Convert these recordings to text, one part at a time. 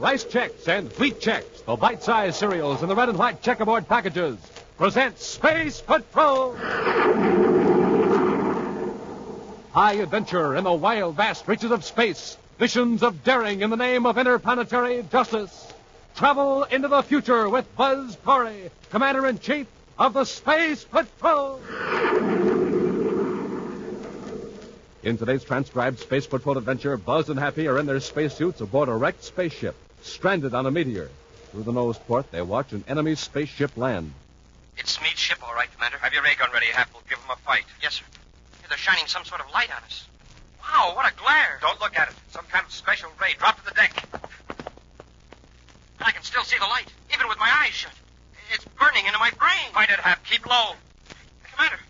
Rice Chex and Wheat Chex, the bite-sized cereals in the red and white checkerboard packages, present Space Patrol. High adventure in the wild, vast reaches of space. Missions of daring in the name of interplanetary justice. Travel into the future with Buzz Corey, Commander-in-Chief of the Space Patrol. In today's transcribed Space Patrol adventure, Buzz and Happy are in their spacesuits aboard a wrecked spaceship, stranded on a meteor. Through the nose port, they watch an enemy spaceship land. It's Smead's ship, all right, Commander. Have your ray gun ready, Hap. We'll give them a fight. Yes, sir. Yeah, they're shining some sort of light on us. Wow, what a glare. Don't look at it. Some kind of special ray. Drop to the deck. I can still see the light, even with my eyes shut. It's burning into my brain. Fight it, Hap. Keep low. Commander,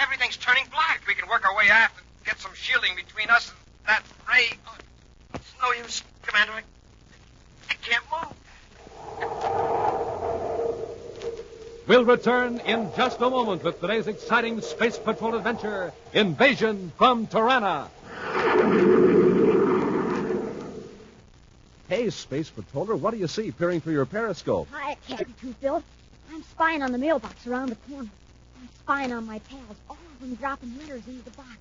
everything's turning black. We can work our way aft and get some shielding between us and that ray. Oh, it's no use, Commander. I can't move. We'll return in just a moment with today's exciting Space Patrol adventure, Invasion from Tiranna. Hey, Space Patroller, what do you see peering through your periscope? Hi, Captain Toothbill. I'm spying on the mailbox around the corner. I'm spying on my pals, all of them dropping letters into the box.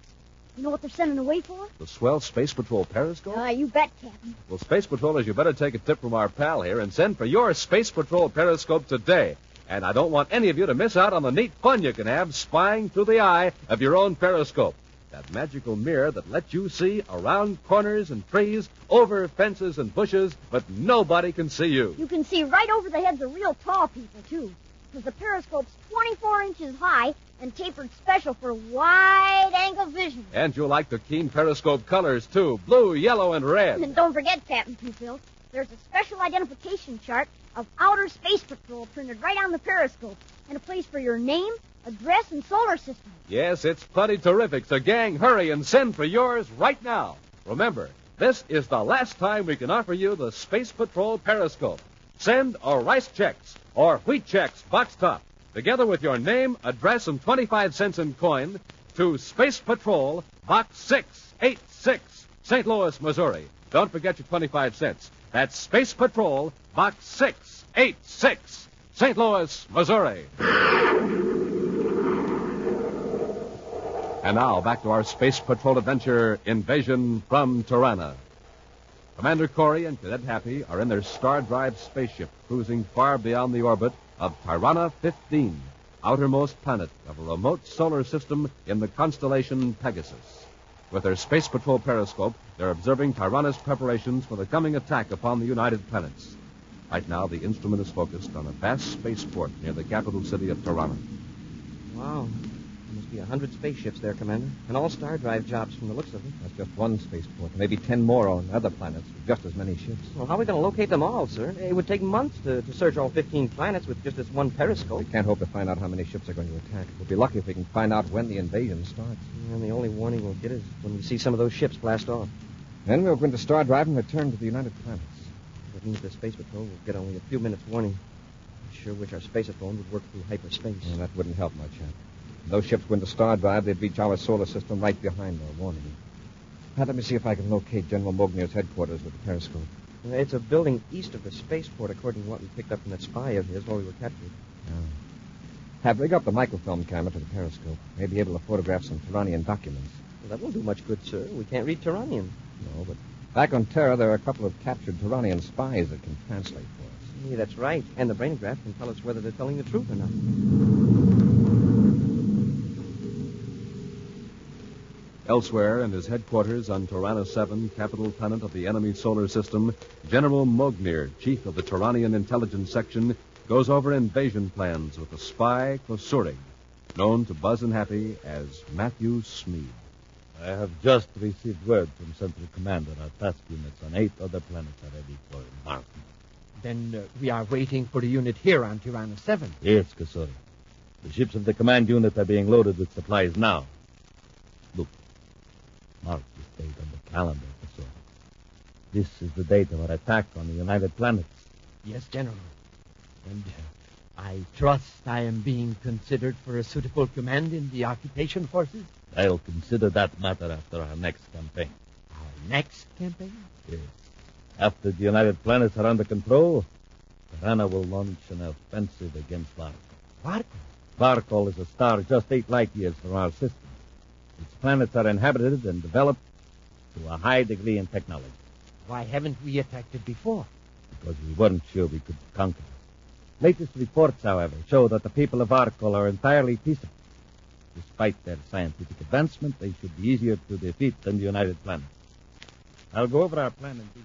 You know what they're sending away for? The swell Space Patrol periscope? You bet, Captain. Well, Space Patrollers, you better take a tip from our pal here and send for your Space Patrol periscope today. And I don't want any of you to miss out on the neat fun you can have spying through the eye of your own periscope. That magical mirror that lets you see around corners and trees, over fences and bushes, but nobody can see you. You can see right over the heads of real tall people, too. Because the periscope's 24 inches high and tapered special for wide-angle vision. And you'll like the keen periscope colors, too. Blue, yellow, and red. And don't forget, Captain Toothbill, there's a special identification chart of Outer Space Patrol printed right on the periscope, and a place for your name, address, and solar system. Yes, it's plenty terrific. So, gang, hurry and send for yours right now. Remember, this is the last time we can offer you the Space Patrol periscope. Send a Rice Chex or Wheat Chex box top, together with your name, address, and 25 cents in coin, to Space Patrol, Box 686, St. Louis, Missouri. Don't forget your 25 cents. That's Space Patrol, Box 686, St. Louis, Missouri. And now, back to our Space Patrol adventure, Invasion from Tiranna. Commander Corey and Cadet Happy are in their Star Drive spaceship, cruising far beyond the orbit of Tiranna 15, outermost planet of a remote solar system in the constellation Pegasus. With their Space Patrol periscope, they're observing Tiranna's preparations for the coming attack upon the United Planets. Right now, the instrument is focused on a vast spaceport near the capital city of Tiranna. Wow. There must be 100 spaceships there, Commander. And all Star Drive jobs from the looks of them. That's just one spaceport. Maybe 10 more on other planets with just as many ships. Well, how are we going to locate them all, sir? It would take months to search all 15 planets with just this one periscope. We can't hope to find out how many ships are going to attack. We'll be lucky if we can find out when the invasion starts. And the only warning we'll get is when we see some of those ships blast off. Then we'll go into Star Drive and return to the United Planets. That means the Space Patrol will get only a few minutes warning. I sure wish our spaceophone would work through hyperspace. Well, that wouldn't help much, Hank. If those ships go into Star Drive, they'd reach our solar system right behind our warning. Now, let me see if I can locate General Mognier's headquarters with the periscope. It's a building east of the spaceport, according to what we picked up from that spy of his while we were captured. Have rig up the microfilm camera to the periscope. May be able to photograph some Tirannian documents. Well, that won't do much good, sir. We can't read Tirannian. No, but back on Terra, there are a couple of captured Tirannian spies that can translate for us. Yeah, that's right. And the brainograph can tell us whether they're telling the truth or not. Elsewhere, in his headquarters on Tiranna 7, capital planet of the enemy solar system, General Mognier, chief of the Tirannian intelligence section, goes over invasion plans with the spy Kosurig, known to Buzz and Happy as Matthew Smead. I have just received word from Central Commander. Our task units on 8 other planets are ready for embarkment. Then we are waiting for the unit here on Tiranna 7. Yes, Kasuri. The ships of the command unit are being loaded with supplies now. Look. Mark this date on the calendar, Kasuri. This is the date of our attack on the United Planets. Yes, General. And I trust I am being considered for a suitable command in the occupation forces? I'll consider that matter after our next campaign. Our next campaign? Yes. After the United Planets are under control, Tiranna will launch an offensive against Varkol. What? Varkol is a star just 8 light years from our system. Its planets are inhabited and developed to a high degree in technology. Why haven't we attacked it before? Because we weren't sure we could conquer it. Latest reports, however, show that the people of Varkol are entirely peaceable. Despite their scientific advancement, they should be easier to defeat than the United Planets. I'll go over our plan in detail.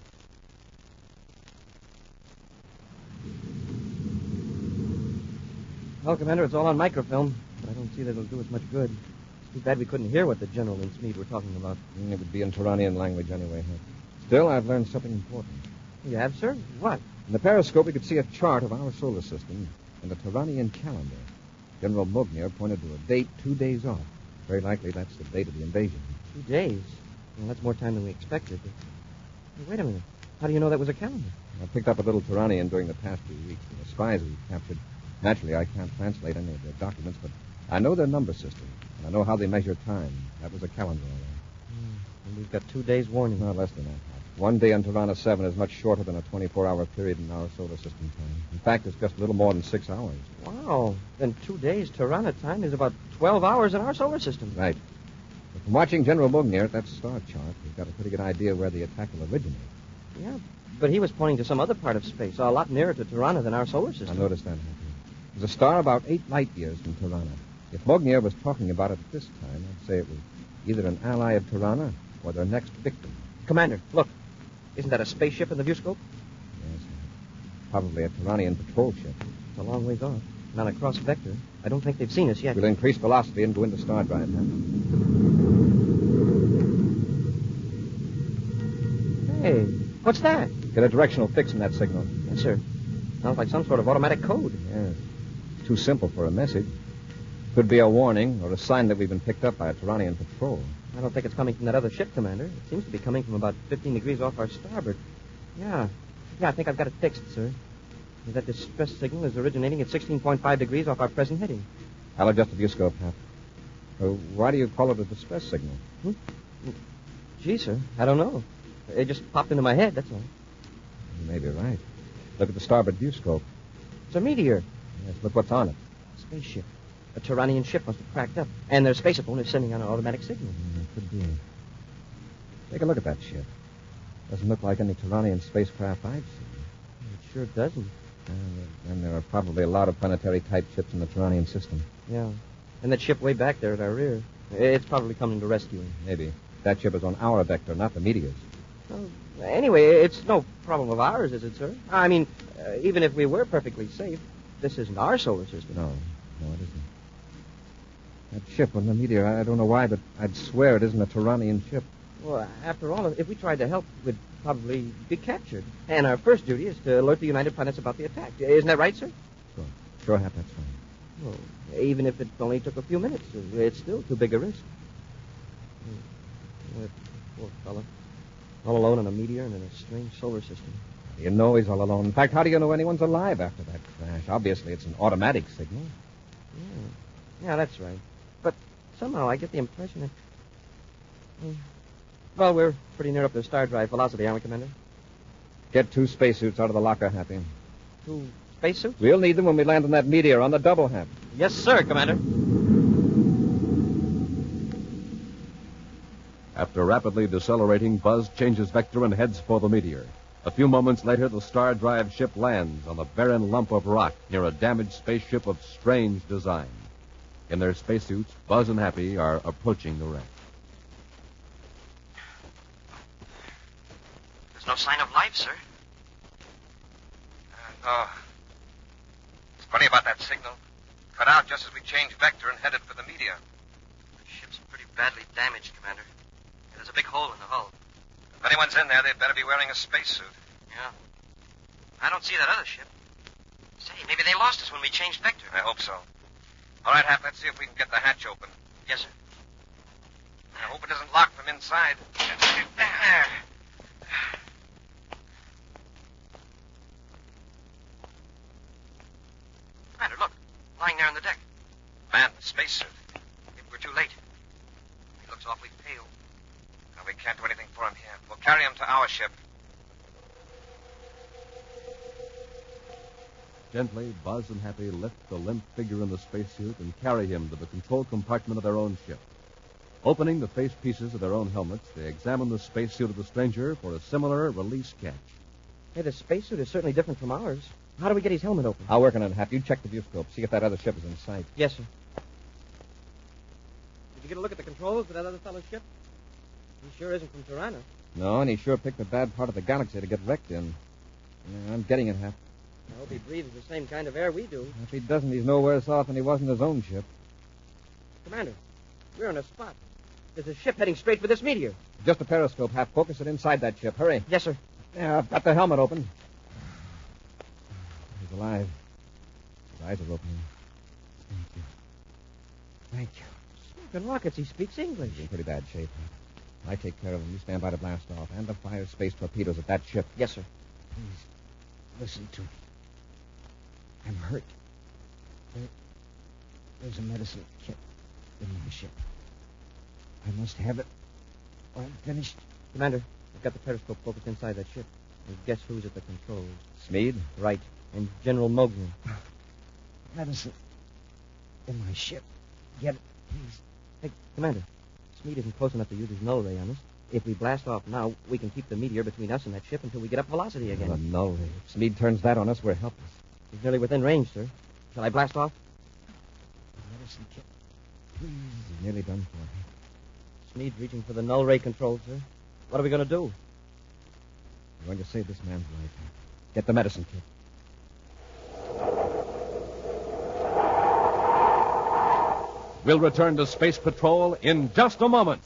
Well, Commander, it's all on microfilm, but I don't see that it'll do us much good. It's too bad we couldn't hear what the General and Smead were talking about. It would be in Tirannian language anyway, Huck. Still, I've learned something important. You have, sir? What? In the periscope, we could see a chart of our solar system and a Tirannian calendar. General Mugnier pointed to a date 2 days off. Very likely that's the date of the invasion. 2 days? Well, that's more time than we expected. But... Hey, wait a minute. How do you know that was a calendar? I picked up a little Tirannian during the past few weeks from the spies we captured. Naturally, I can't translate any of their documents, but I know their number system, and I know how they measure time. That was a calendar, all right. And we've got 2 days warning. No, less than that. 1 day on Tiranna 7 is much shorter than a 24-hour period in our solar system time. In fact, it's just a little more than 6 hours. Wow. Then 2 days Tiranna time is about 12 hours in our solar system. Right. But from watching General Mugnier at that star chart, we've got a pretty good idea where the attack will originate. Yeah, but he was pointing to some other part of space, a lot nearer to Tiranna than our solar system. I noticed that, Happy. There's a star about 8 light years from Tiranna. If Mugnier was talking about it at this time, I'd say it was either an ally of Tiranna or their next victim. Commander, look. Isn't that a spaceship in the viewscope? Yes, probably a Tirannian patrol ship. It's a long ways off. Not across vector. I don't think they've seen us yet. We'll increase velocity and go into star drive now. Hey, what's that? Get a directional fix in that signal. Yes, sir. Sounds like some sort of automatic code. Yes. It's too simple for a message. Could be a warning or a sign that we've been picked up by a Tirannian patrol. I don't think it's coming from that other ship, Commander. It seems to be coming from about 15 degrees off our starboard. Yeah, I think I've got it fixed, sir. That distress signal is originating at 16.5 degrees off our present heading. I'll adjust the viewscope, Hap. Why do you call it a distress signal? Gee, sir, I don't know. It just popped into my head, that's all. You may be right. Look at the starboard viewscope. It's a meteor. Yes, look what's on it. Spaceship. A Tirannian ship must have cracked up, and their spaceophone is sending out an automatic signal. Could be. Take a look at that ship. Doesn't look like any Tirannian spacecraft I've seen. It sure doesn't. And there are probably a lot of planetary-type ships in the Tirannian system. Yeah. And that ship way back there at our rear. It's probably coming to rescue him. Maybe. That ship is on our vector, not the meteor's. Well, anyway, it's no problem of ours, is it, sir? I mean, even if we were perfectly safe, this isn't our solar system. No, it isn't. That ship on the meteor, I don't know why, but I'd swear it isn't a Tirannian ship. Well, after all, if we tried to help, we'd probably be captured. And our first duty is to alert the United Planets about the attack. Isn't that right, sir? Sure, Hap, that's fine. Well, even if it only took a few minutes, it's still too big a risk. Poor fella. All alone on a meteor and in a strange solar system. You know he's all alone. In fact, how do you know anyone's alive after that crash? Obviously, it's an automatic signal. Yeah, that's right. But somehow I get the impression that... Well, we're pretty near up to star drive velocity, aren't we, Commander? Get 2 spacesuits out of the locker, Happy. 2 spacesuits? We'll need them when we land on that meteor on the double, Hap. Yes, sir, Commander. After rapidly decelerating, Buzz changes vector and heads for the meteor. A few moments later, the star drive ship lands on a barren lump of rock near a damaged spaceship of strange design. In their spacesuits, Buzz and Happy are approaching the wreck. There's no sign of life, sir. No. It's funny about that signal. Cut out just as we changed vector and headed for the meteor. The ship's pretty badly damaged, Commander. There's a big hole in the hull. If anyone's in there, they'd better be wearing a spacesuit. Yeah. I don't see that other ship. Say, maybe they lost us when we changed vector. I hope so. All right, Hap, let's see if we can get the hatch open. Yes, sir. I hope it isn't locked from inside. There. Commander, look. Lying there on the deck. Man, the spacesuit. Maybe we're too late. He looks awfully pale. No, we can't do anything for him here. We'll carry him to our ship. Gently, Buzz and Happy lift the limp figure in the spacesuit and carry him to the control compartment of their own ship. Opening the face pieces of their own helmets, they examine the spacesuit of the stranger for a similar release catch. Hey, the spacesuit is certainly different from ours. How do we get his helmet open? I'll work on it, Hap. You check the viewscope. See if that other ship is in sight. Yes, sir. Did you get a look at the controls of that other fellow's ship? He sure isn't from Tiranna. No, and he sure picked a bad part of the galaxy to get wrecked in. Yeah, I'm getting it, Hap. I hope he breathes the same kind of air we do. If he doesn't, he's no worse off than he was in his own ship. Commander, we're on a spot. There's a ship heading straight for this meteor. Just a periscope, Hap. Focus it inside that ship. Hurry. Yes, sir. Yeah, I've got the helmet open. He's alive. His eyes are opening. Thank you. Thank you. Smoking rockets, he speaks English. He's in pretty bad shape, Hap. I take care of him. You stand by to blast off and to fire space torpedoes at that ship. Yes, sir. Please, listen to me. I'm hurt. There's a medicine kit in my ship. I must have it or I'm finished. Commander, I've got the periscope focused inside that ship. And guess who's at the controls? Smead? Right. And General Mogul. Medicine in my ship. Get it, please. Hey, Commander, Smead isn't close enough to use his null ray on us. If we blast off now, we can keep the meteor between us and that ship until we get up velocity again. The null ray. If Smead turns that on us, we're helpless. He's nearly within range, sir. Shall I blast off? The medicine kit. Please. He's nearly done for. Smead's reaching for the null ray control, sir. What are we going to do? We're going to save this man's life. Get the medicine kit. We'll return to Space Patrol in just a moment.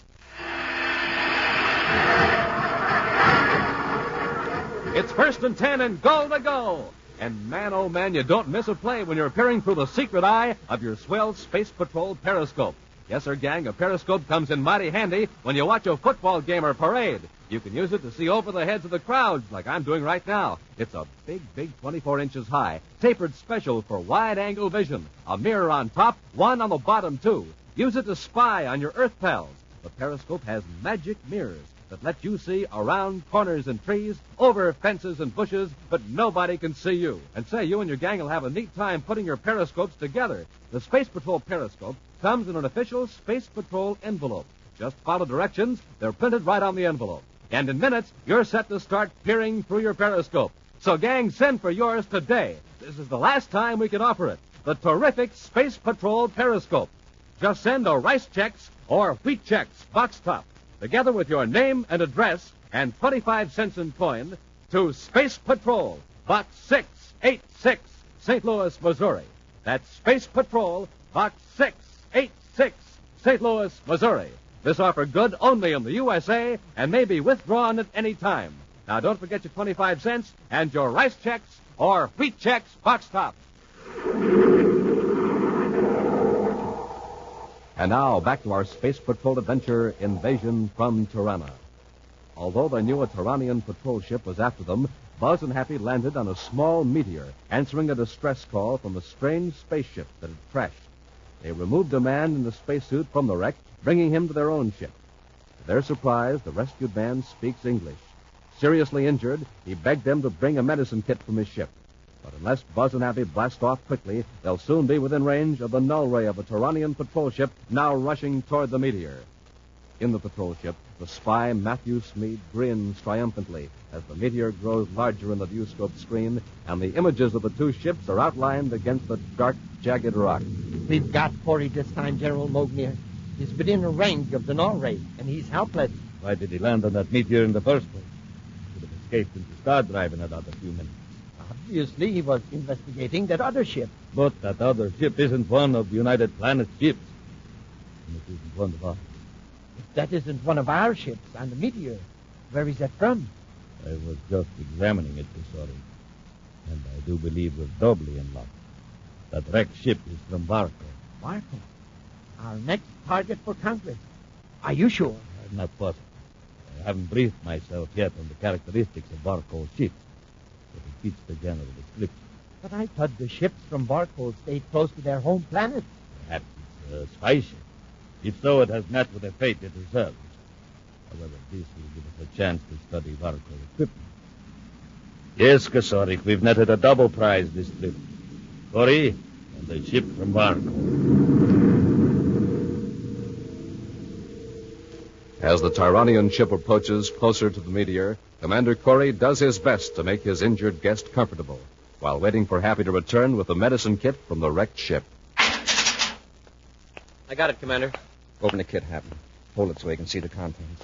It's 1st and 10 and goal to go. And man, oh man, you don't miss a play when you're peering through the secret eye of your swell Space Patrol periscope. Yes, sir, gang, a periscope comes in mighty handy when you watch a football game or parade. You can use it to see over the heads of the crowds like I'm doing right now. It's a big, 24 inches high, tapered special for wide-angle vision. A mirror on top, one on the bottom, too. Use it to spy on your Earth pals. The periscope has magic mirrors that let you see around corners and trees, over fences and bushes, but nobody can see you. And say, you and your gang will have a neat time putting your periscopes together. The Space Patrol periscope comes in an official Space Patrol envelope. Just follow directions. They're printed right on the envelope. And in minutes, you're set to start peering through your periscope. So, gang, send for yours today. This is the last time we can offer it. The terrific Space Patrol periscope. Just send a Rice Chex or Wheat Chex box top, together with your name and address and 25 cents in coin, to Space Patrol, Box 686, St. Louis, Missouri. That's Space Patrol, Box 686, St. Louis, Missouri. This offer good only in the USA and may be withdrawn at any time. Now, don't forget your 25 cents and your Rice Chex or Wheat Chex box top. And now, back to our Space Patrol adventure, Invasion from Tiranna. Although they knew a Tyrannian patrol ship was after them, Buzz and Happy landed on a small meteor, answering a distress call from a strange spaceship that had crashed. They removed a man in the spacesuit from the wreck, bringing him to their own ship. To their surprise, the rescued man speaks English. Seriously injured, he begged them to bring a medicine kit from his ship. But unless Buzz and Happy blast off quickly, they'll soon be within range of the null ray of a Tyrannian patrol ship now rushing toward the meteor. In the patrol ship, the spy Matthew Smead grins triumphantly as the meteor grows larger in the viewscope screen and the images of the two ships are outlined against the dark, jagged rock. We've got Corey this time, General Mogul. He's within a range of the null ray, and he's helpless. Why did he land on that meteor in the first place? He could have escaped into Star Drive in another few minutes. Obviously, he was investigating that other ship. But that other ship isn't one of the United Planets ships. And it isn't one of ours. If that isn't one of our ships on the meteor, where is that from? I was just examining it, sorry. And I do believe we're doubly in luck. That wrecked ship is from Barco. Barco? Our next target for Congress. Are you sure? I'm not positive. I haven't briefed myself yet on the characteristics of Barco's ship. But it fits the general description. But I thought the ships from Barco stayed close to their home planet. Perhaps it's a spy ship. If so, it has met with the fate it deserves. However, this will give us a chance to study Barco's equipment. Yes, Kasorik, we've netted a double prize this trip. Corey, and the ship embark. As the Tyrannian ship approaches closer to the meteor, Commander Corey does his best to make his injured guest comfortable, while waiting for Happy to return with the medicine kit from the wrecked ship. I got it, Commander. Open the kit, Happy. Hold it so you can see the contents.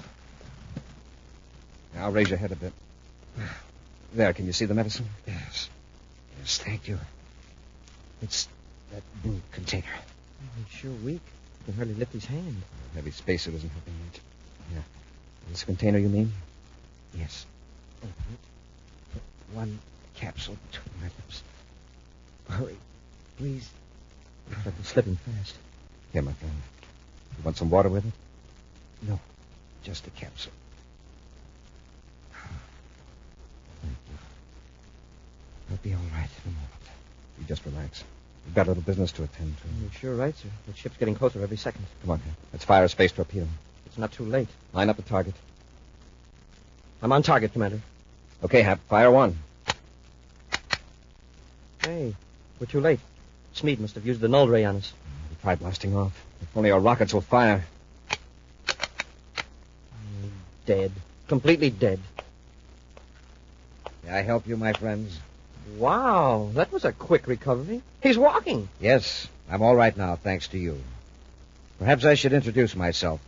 Now raise your head a bit. There, can you see the medicine? Yes. Yes, thank you. It's that blue container. He's sure weak. He can hardly lift his hand. The heavy spacesuit isn't helping much. Yeah. This container, you mean? Yes. Put one capsule between my lips. Hurry, please. Looks like it's slipping fast. Here, my friend. You want some water with it? No, just a capsule. Thank you. I'll be all right in a moment. You just relax. We've got a little business to attend to. You're sure right, sir. The ship's getting closer every second. Come on, Hap. Let's fire a space torpedo. It's not too late. Line up the target. I'm on target, Commander. Okay, Hap. Fire one. Hey, we're too late. Smeed must have used the null ray on us. Try blasting off. If only our rockets will fire. Dead. Completely dead. May I help you, my friends? Wow, that was a quick recovery. He's walking. Yes, I'm all right now, thanks to you. Perhaps I should introduce myself.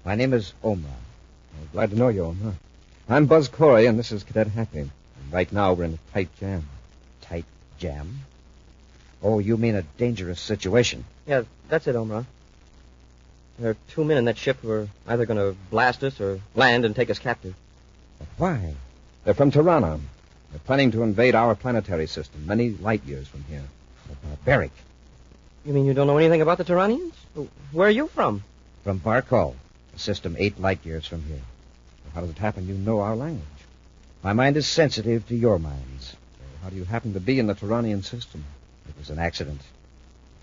My name is Omra. Well, glad to know you, Omar. I'm Buzz Corey, and this is Cadet Happy. And right now, we're in a tight jam. Tight jam? Oh, you mean a dangerous situation. Yeah, that's it, Omra. There are 2 men in that ship who are either going to blast us or land and take us captive. But why? They're from Tiranna. They're planning to invade our planetary system, many light years from here. They're barbaric. You mean you don't know anything about the Tyrannians? Where are you from? From Barkal, a system 8 light years from here. Well, how does it happen you know our language? My mind is sensitive to your minds. How do you happen to be in the Tyrannian system? It was an accident.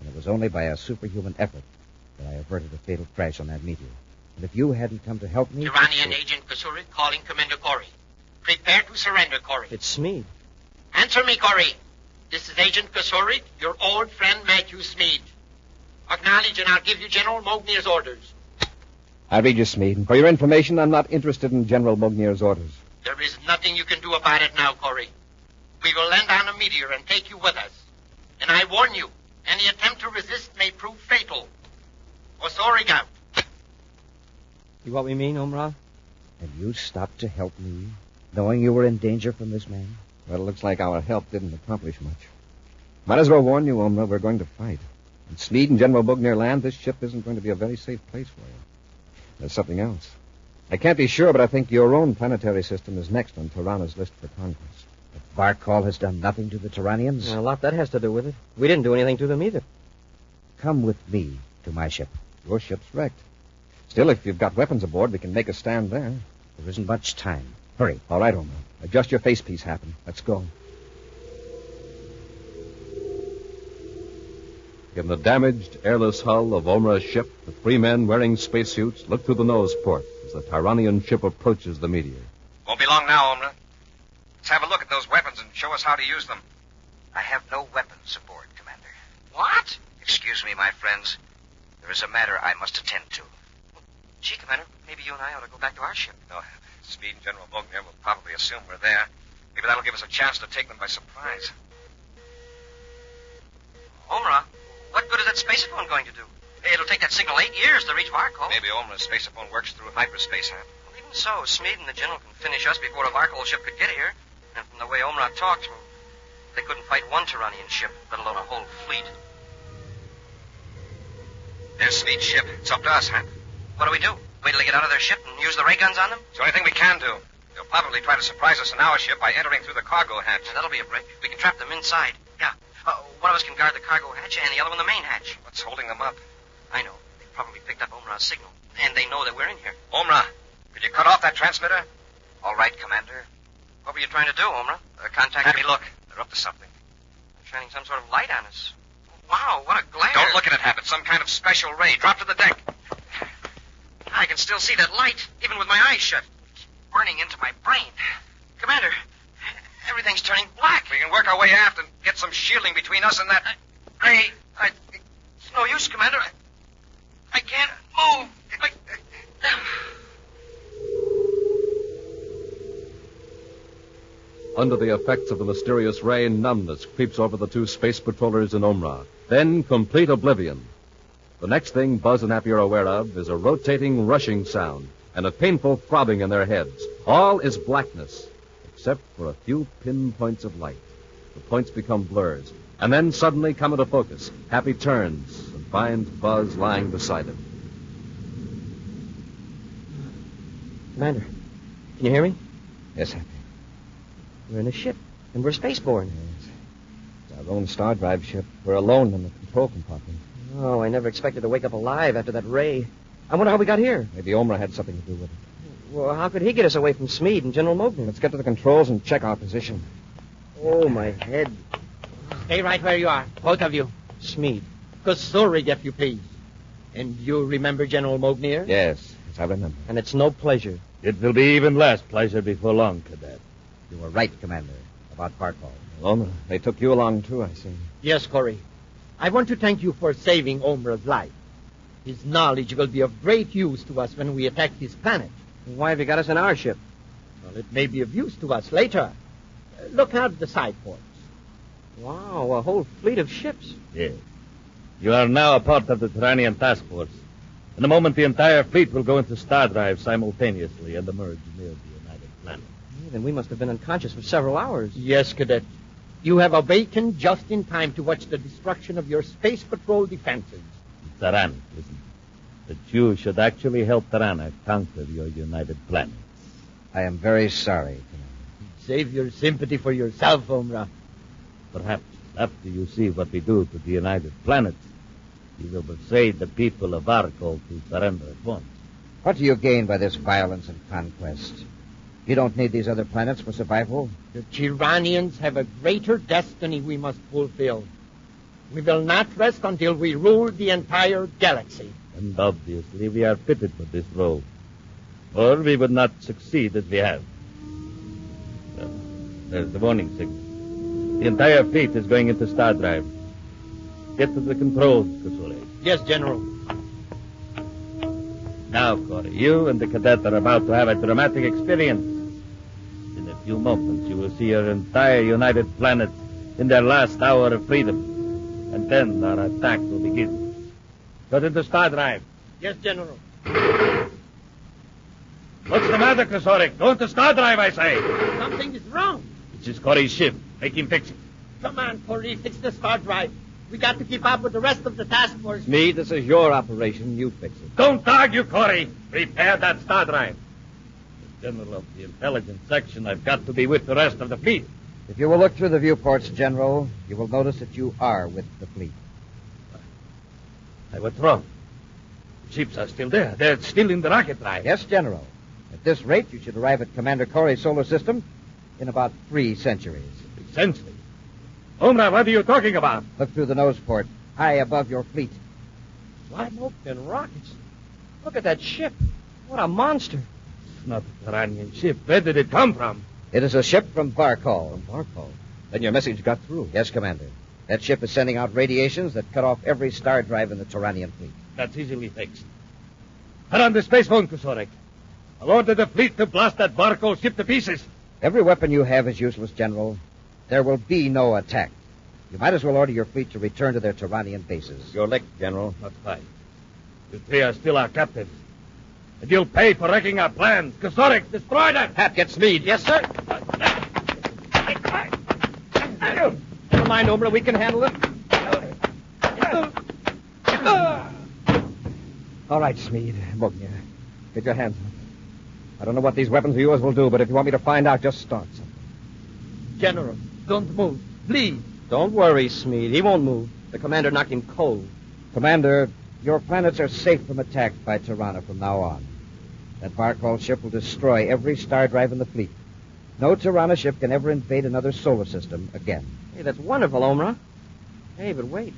And it was only by a superhuman effort that I averted a fatal crash on that meteor. And if you hadn't come to help me... Tyrannian Agent Kasuri calling Commander Corey. Prepare to surrender, Corey. It's Smeed. Answer me, Corey. This is Agent Kasuri, your old friend Matthew Smeed. Acknowledge and I'll give you General Mognier's orders. I read you, Smeed. For your information, I'm not interested in General Mognier's orders. There is nothing you can do about it now, Corey. We will land on a meteor and take you with us. And I warn you, any attempt to resist may prove fatal. Osorig out. See what we mean, Omra? And you stopped to help me, knowing you were in danger from this man? Well, it looks like our help didn't accomplish much. Might as well warn you, Omra, we're going to fight. When Smeed and General Mognir land, this ship isn't going to be a very safe place for you. There's something else. I can't be sure, but I think your own planetary system is next on Tiranna's list for conquest. But Barkal has done nothing to the Tyrannians? A lot that has to do with it. We didn't do anything to them either. Come with me to my ship. Your ship's wrecked. Still, if you've got weapons aboard, we can make a stand there. There isn't much time. Hurry. All right, Omar. Adjust your facepiece, Happen. Let's go. In the damaged, airless hull of Omra's ship, the 3 men wearing spacesuits look through the nose port as the Tyrannian ship approaches the meteor. Won't be long now, Omra. Let's have a look at those weapons and show us how to use them. I have no weapons aboard, Commander. What? Excuse me, my friends. There is a matter I must attend to. Gee, Commander, maybe you and I ought to go back to our ship. No, Smeed and General Mognir will probably assume we're there. Maybe that'll give us a chance to take them by surprise. Omra, what good is that spacephone going to do? It'll take that signal 8 years to reach Varkol. Maybe Omra's spacephone works through hyperspace, huh? Well, even so, Smeed and the General can finish us before the Varkol ship could get here. And from the way Omra talks, well, they couldn't fight one Tyrannian ship, let alone a whole fleet. There's Smeed's ship. It's up to us, huh? What do we do? Wait till they get out of their ship and use the ray guns on them? It's the only thing we can do. They'll probably try to surprise us in our ship by entering through the cargo hatch. Yeah, that'll be a break. We can trap them inside. Yeah. One of us can guard the cargo hatch and the other one the main hatch. What's holding them up? I know. They probably picked up Omra's signal. And they know that we're in here. Omra, could you cut off that transmitter? All right, Commander. What were you trying to do, Omra? Contact Happy, look. They're up to something. They're shining some sort of light on us. Wow, what a glare. Don't look at it, Hap. It's some kind of special ray. Drop to the deck. I can still see that light, even with my eyes shut. It's burning into my brain. Commander, Everything's turning black. We can work our way aft and get some shielding between us and that ray. It's no use, Commander. I can't move. Under the effects of the mysterious ray, numbness creeps over the two space patrollers in Omra. Then complete oblivion. The next thing Buzz and Happy are aware of is a rotating, rushing sound and a painful throbbing in their heads. All is blackness, except for a few pinpoints of light. The points become blurs, and then suddenly come into focus. Happy turns and finds Buzz lying beside him. Commander, can you hear me? Yes, Happy. We're in a ship, and we're spaceborne. Yes. It's our own star drive ship. We're alone in the control compartment. Oh, I never expected to wake up alive after that ray. I wonder how we got here. Maybe Omra had something to do with it. Well, how could he get us away from Smeed and General Mogner? Let's get to the controls and check our position. Oh, my head. Stay right where you are, both of you. Smeed. Kusurig, if you please. And you remember General Mogner? Yes, I remember. And it's no pleasure. It will be even less pleasure before long, Cadet. You were right, Commander, about Barkov. Omra, they took you along, too, I see. Yes, Corey. I want to thank you for saving Omra's life. His knowledge will be of great use to us when we attack this planet. Why have you got us in our ship? Well, it may be of use to us later. Look out the side ports. Wow, a whole fleet of ships. Yes. You are now a part of the Tirannian task force. In a moment, the entire fleet will go into star drive simultaneously and emerge near the United Planet. Then we must have been unconscious for several hours. Yes, Cadet. You have awakened just in time to watch the destruction of your space patrol defenses. Tiranna, listen. That you should actually help Tiranna conquer your United Planet. I am very sorry, Commander. Save your sympathy for yourself, Omra. Perhaps after you see what we do to the United Planet, you will persuade the people of Arkol to surrender at once. What do you gain by this violence and conquest? You don't need these other planets for survival? The Tyrannians have a greater destiny we must fulfill. We will not rest until we rule the entire galaxy. And obviously we are fitted for this role. Or we would not succeed as we have. There's the warning signal. The entire fleet is going into star drive. Get to the controls, Kusule. Yes, General. Now, Corey, you and the cadet are about to have a dramatic experience. In a few moments, you will see your entire United Planet in their last hour of freedom. And then our attack will begin. Go into star drive. Yes, General. What's the matter, Kosorik? Go into star drive, I say. Something is wrong. This is Corey's ship. Make him fix it. Come on, Corey. Fix the star drive. We got to keep up with the rest of the task force. Smeed, this is your operation. You fix it. Don't argue, Corey. Prepare that star drive. As general of the intelligence section, I've got to be with the rest of the fleet. If you will look through the viewports, General, you will notice that you are with the fleet. What's wrong? The ships are still there. They're still in the rocket drive. Yes, General. At this rate, you should arrive at Commander Corey's solar system in about 3 centuries. 3 centuries? Omra, what are you talking about? Look through the nose port, high above your fleet. Wide open rockets. Look at that ship. What a monster. It's not a Tyrannian ship. Where did it come from? It is a ship from Barkol. Barkov. Then your message got through. Yes, Commander. That ship is sending out radiations that cut off every star drive in the Tyrannian fleet. That's easily fixed. Put on the space phone, Kosorik. I'll order the fleet to blast that Barkol ship to pieces. Every weapon you have is useless, General. There will be no attack. You might as well order your fleet to return to their Tyrannian bases. Your lick, General. That's fine. You three are still our captives. And you'll pay for wrecking our plans. Kosorik, destroy them! Hap, get Smeed. Yes, sir. Never mind, Omra. We can handle it. All right, Smeed. Bognia. Get your hands up. I don't know what these weapons of yours will do, but if you want me to find out, just start something. General, don't move. Please. Don't worry, Smeed. He won't move. The commander knocked him cold. Commander, your planets are safe from attack by Tiranna from now on. That Barkol ship will destroy every star drive in the fleet. No Tiranna ship can ever invade another solar system again. Hey, that's wonderful, Omra. Hey, but wait.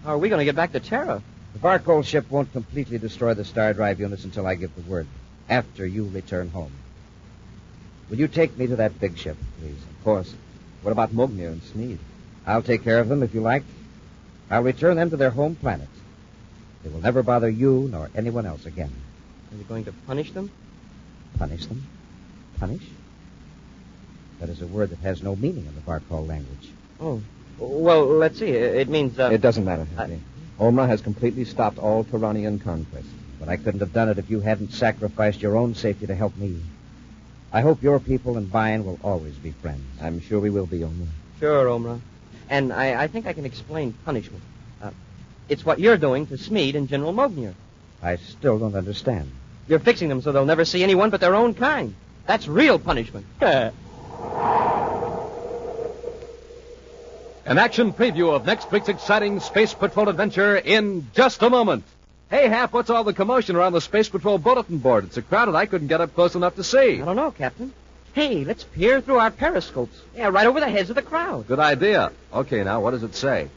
How are we going to get back to Terra? The Barkol ship won't completely destroy the star drive units until I give the word. After you return home. Will you take me to that big ship, please? Of course. What about Mognir and Sneed? I'll take care of them if you like. I'll return them to their home planet. They will never bother you nor anyone else again. Are you going to punish them? Punish them? Punish? That is a word that has no meaning in the Barkol language. Oh. Well, let's see. It means... It doesn't matter, Happy. Omra has completely stopped all Turanian conquest. But I couldn't have done it if you hadn't sacrificed your own safety to help me. I hope your people and mine will always be friends. I'm sure we will be, Omra. Sure, Omra. And I think I can explain punishment. It's what you're doing to Smeed and General Mognir. I still don't understand. You're fixing them so they'll never see anyone but their own kind. That's real punishment. An action preview of next week's exciting Space Patrol adventure in just a moment. Hey, Hap, what's all the commotion around the Space Patrol bulletin board? It's so crowded I couldn't get up close enough to see. I don't know, Captain. Hey, let's peer through our periscopes. Yeah, right over the heads of the crowd. Good idea. Okay, now, what does it say?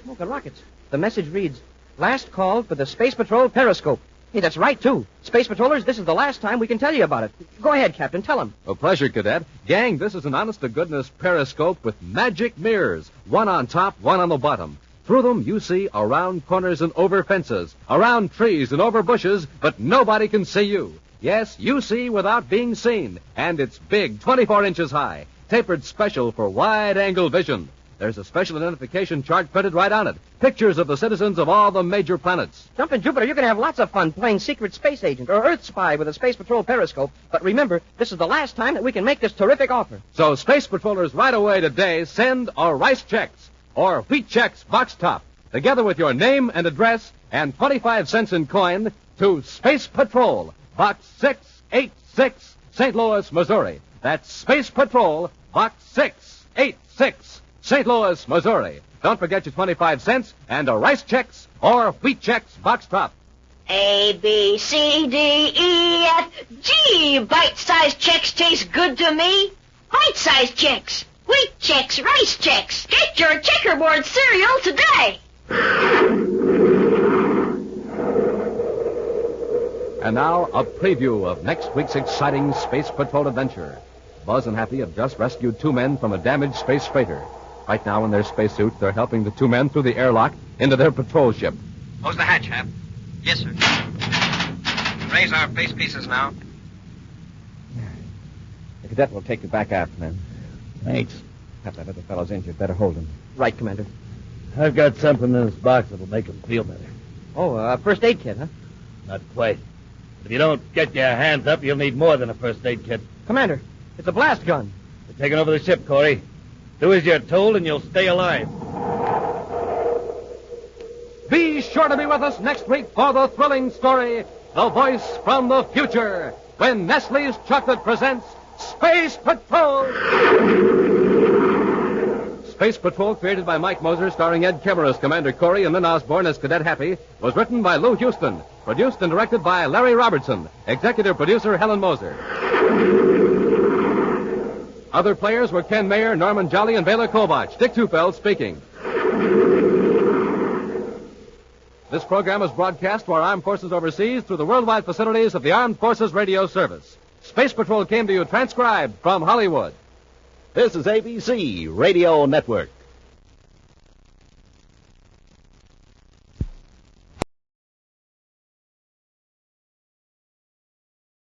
Smoking rockets. The message reads, last call for the Space Patrol periscope. Hey, that's right, too. Space Patrollers, this is the last time we can tell you about it. Go ahead, Captain. Tell them. A pleasure, Cadet. Gang, this is an honest-to-goodness periscope with magic mirrors. One on top, one on the bottom. Through them, you see around corners and over fences, around trees and over bushes, but nobody can see you. Yes, you see without being seen. And it's big, 24 inches high, tapered special for wide-angle vision. There's a special identification chart printed right on it. Pictures of the citizens of all the major planets. Jumpin' Jupiter, you're going to have lots of fun playing secret space agent or Earth spy with a Space Patrol periscope. But remember, this is the last time that we can make this terrific offer. So, Space Patrollers, right away today, send a rice checks or wheat checks box top, together with your name and address and 25 cents in coin to Space Patrol, Box 686, St. Louis, Missouri. That's Space Patrol, Box 686, St. Louis, Missouri. Don't forget your 25 cents and a rice checks or wheat checks box top. A, B, C, D, E, F, G. Bite-sized checks taste good to me. Bite-sized checks, wheat checks, rice checks. Get your checkerboard cereal today. And now, a preview of next week's exciting Space Patrol adventure. Buzz and Happy have just rescued two men from a damaged space freighter. Right now, in their spacesuits, they're helping the two men through the airlock into their patrol ship. Close the hatch, Hap. Yes, sir. Raise our face pieces now. The cadet will take you back aft, men. Thanks. Hap, that other fellow's injured. Better hold him. Right, Commander. I've got something in this box that'll make him feel better. Oh, a first aid kit, huh? Not quite. If you don't get your hands up, you'll need more than a first aid kit. Commander, it's a blast gun. You're taking over the ship, Corey. Do as you're told, and you'll stay alive. Be sure to be with us next week for the thrilling story, The Voice from the Future, when Nestle's Chocolate presents Space Patrol. Space Patrol, created by Mike Moser, starring Ed Kemmer as Commander Corey and Lynn Osborne as Cadet Happy, was written by Lou Houston, produced and directed by Larry Robertson, executive producer Helen Moser. Other players were Ken Mayer, Norman Jolly, and Baylor Kobach. Dick Tufeld speaking. This program is broadcast to our armed forces overseas through the worldwide facilities of the Armed Forces Radio Service. Space Patrol came to you transcribed from Hollywood. This is ABC Radio Network.